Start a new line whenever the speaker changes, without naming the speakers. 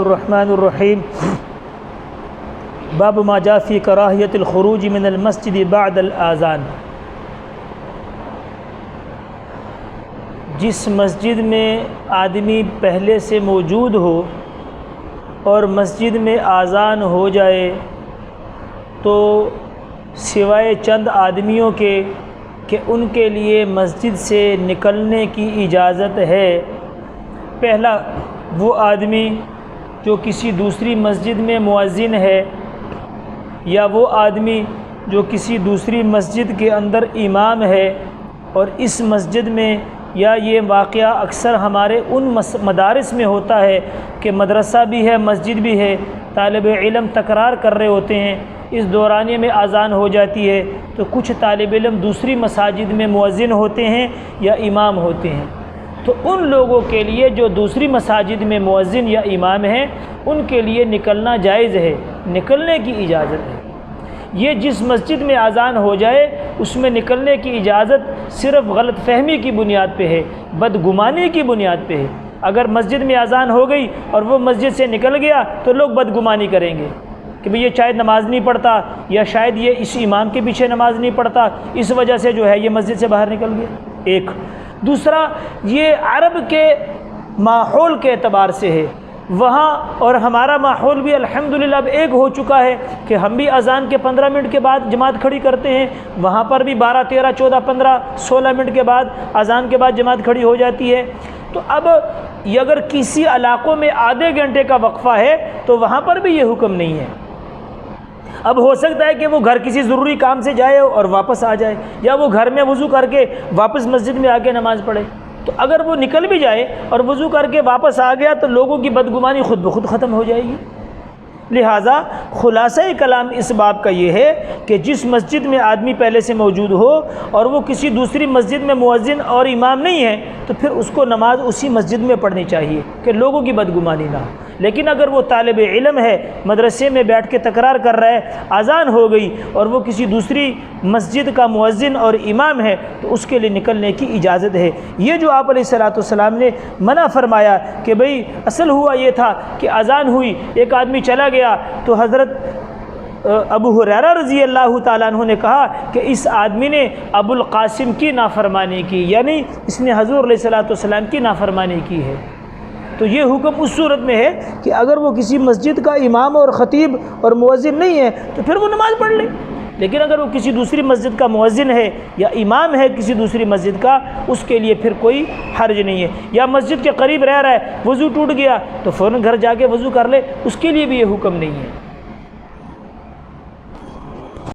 الرحمن الرحیم باب ما جاء فی کراہیت الخروج من المسجد بعد الاذان۔ جس مسجد میں آدمی پہلے سے موجود ہو اور مسجد میں اذان ہو جائے تو سوائے چند آدمیوں کے کہ ان کے لیے مسجد سے نکلنے کی اجازت ہے۔ پہلا وہ آدمی جو کسی دوسری مسجد میں مؤذن ہے، یا وہ آدمی جو کسی دوسری مسجد کے اندر امام ہے، اور اس مسجد میں یا یہ واقعہ اکثر ہمارے ان مدارس میں ہوتا ہے کہ مدرسہ بھی ہے مسجد بھی ہے، طالب علم تکرار کر رہے ہوتے ہیں، اس دورانیے میں اذان ہو جاتی ہے تو کچھ طالب علم دوسری مساجد میں مؤذن ہوتے ہیں یا امام ہوتے ہیں، تو ان لوگوں کے لیے جو دوسری مساجد میں مؤذن یا امام ہیں ان کے لیے نکلنا جائز ہے، نکلنے کی اجازت ہے۔ یہ جس مسجد میں اذان ہو جائے اس میں نکلنے کی اجازت صرف غلط فہمی کی بنیاد پہ ہے، بدگمانی کی بنیاد پہ ہے۔ اگر مسجد میں اذان ہو گئی اور وہ مسجد سے نکل گیا تو لوگ بدگمانی کریں گے کہ بھئی یہ شاید نماز نہیں پڑھتا، یا شاید یہ اس امام کے پیچھے نماز نہیں پڑھتا، اس وجہ سے جو ہے یہ مسجد سے باہر نکل گیا۔ ایک دوسرا، یہ عرب کے ماحول کے اعتبار سے ہے، وہاں اور ہمارا ماحول بھی الحمدللہ اب ایک ہو چکا ہے کہ ہم بھی اذان کے 15 منٹ کے بعد جماعت کھڑی کرتے ہیں، وہاں پر بھی 12 13 14 15 16 منٹ کے بعد اذان کے بعد جماعت کھڑی ہو جاتی ہے۔ تو اب اگر کسی علاقوں میں آدھے گھنٹے کا وقفہ ہے تو وہاں پر بھی یہ حکم نہیں ہے۔ اب ہو سکتا ہے کہ وہ گھر کسی ضروری کام سے جائے اور واپس آ جائے، یا وہ گھر میں وضو کر کے واپس مسجد میں آ کے نماز پڑھے، تو اگر وہ نکل بھی جائے اور وضو کر کے واپس آ گیا تو لوگوں کی بدگمانی خود بخود ختم ہو جائے گی۔ لہٰذا خلاصہ کلام اس باب کا یہ ہے کہ جس مسجد میں آدمی پہلے سے موجود ہو اور وہ کسی دوسری مسجد میں مؤذن اور امام نہیں ہے تو پھر اس کو نماز اسی مسجد میں پڑھنی چاہیے کہ لوگوں کی بدگمانی نہ ہو۔ لیکن اگر وہ طالب علم ہے، مدرسے میں بیٹھ کے تکرار کر رہا ہے، اذان ہو گئی اور وہ کسی دوسری مسجد کا مؤذن اور امام ہے تو اس کے لیے نکلنے کی اجازت ہے۔ یہ جو آپ علیہ السلام نے منع فرمایا کہ بھئی اصل ہوا یہ تھا کہ اذان ہوئی، ایک آدمی چلا گیا تو حضرت ابو ہریرہ رضی اللہ تعالیٰ عنہ نے کہا کہ اس آدمی نے ابو القاسم کی نافرمانی کی، یعنی اس نے حضور علیہ السلام کی نافرمانی کی ہے۔ تو یہ حکم اس صورت میں ہے کہ اگر وہ کسی مسجد کا امام اور خطیب اور مؤذن نہیں ہے تو پھر وہ نماز پڑھ لے، لیکن اگر وہ کسی دوسری مسجد کا مؤذن ہے یا امام ہے کسی دوسری مسجد کا، اس کے لیے پھر کوئی حرج نہیں ہے۔ یا مسجد کے قریب رہ رہا ہے، وضو ٹوٹ گیا تو فوراً گھر جا کے وضو کر لے، اس کے لیے بھی یہ حکم نہیں ہے۔